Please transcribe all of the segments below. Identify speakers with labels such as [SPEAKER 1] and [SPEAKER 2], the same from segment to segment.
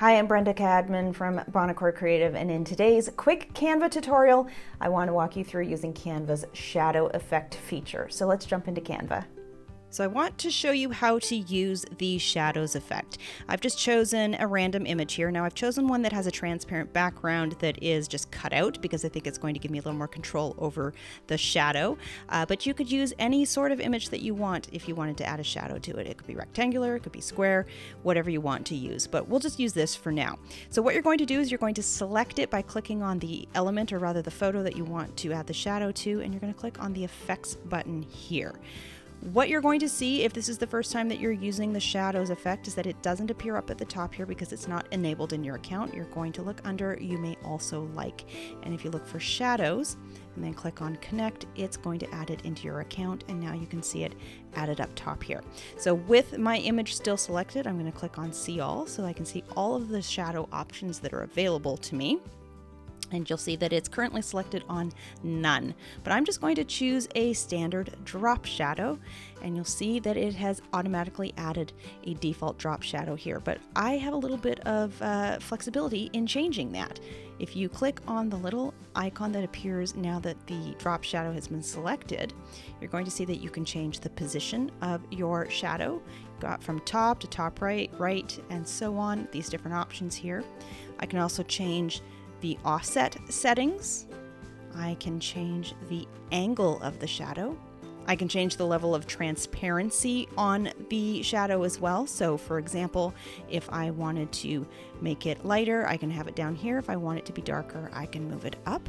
[SPEAKER 1] Hi, I'm Brenda Cadman from Bonacore Creative, and in today's quick Canva tutorial, I want to walk you through using Canva's shadow effect feature. So let's jump into Canva.
[SPEAKER 2] So I want to show you how to use the shadows effect. I've just chosen a random image here. Now I've chosen one that has a transparent background that is just cut out because I think it's going to give me a little more control over the shadow. But you could use any sort of image that you want if you wanted to add a shadow to it. It could be rectangular, it could be square, whatever you want to use. But we'll just use this for now. So what you're going to do is you're going to select it by clicking on the element, or rather the photo that you want to add the shadow to, and you're going to click on the effects button here. What you're going to see if this is the first time that you're using the shadows effect is that it doesn't appear up at the top here because it's not enabled in your account. You're going to look under You May Also Like, and if you look for shadows and then click on connect, it's going to add it into your account, and now you can see it added up top here. So with my image still selected, I'm going to click on See All so I can see all of the shadow options that are available to me. And you'll see that it's currently selected on none, but I'm just going to choose a standard drop shadow, and you'll see that it has automatically added a default drop shadow here, but I have a little bit of flexibility in changing that. If you click on the little icon that appears now that the drop shadow has been selected, you're going to see that you can change the position of your shadow. Got from top to top right, and so on, these different options here. I can also change the offset settings. I can change the angle of the shadow. I can change the level of transparency on the shadow as well. So for example, if I wanted to make it lighter, I can have it down here. If I want it to be darker, I can move it up.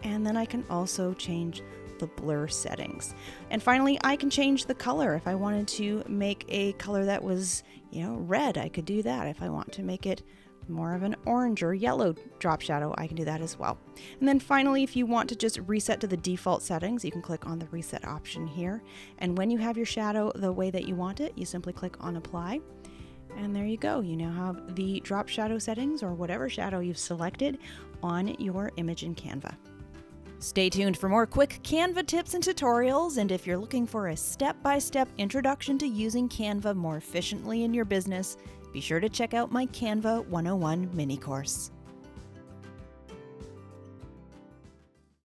[SPEAKER 2] And then I can also change the blur settings. And finally, I can change the color. If I wanted to make a color that was, red, I could do that. If I want to make it more of an orange or yellow drop shadow, I can do that as well. And then finally, if you want to just reset to the default settings, you can click on the reset option here. And when you have your shadow the way that you want it, you simply click on apply. And there you go. You now have the drop shadow settings, or whatever shadow you've selected, on your image in Canva. Stay tuned for more quick Canva tips and tutorials, and if you're looking for a step-by-step introduction to using Canva more efficiently in your business, be sure to check out my Canva 101 mini course.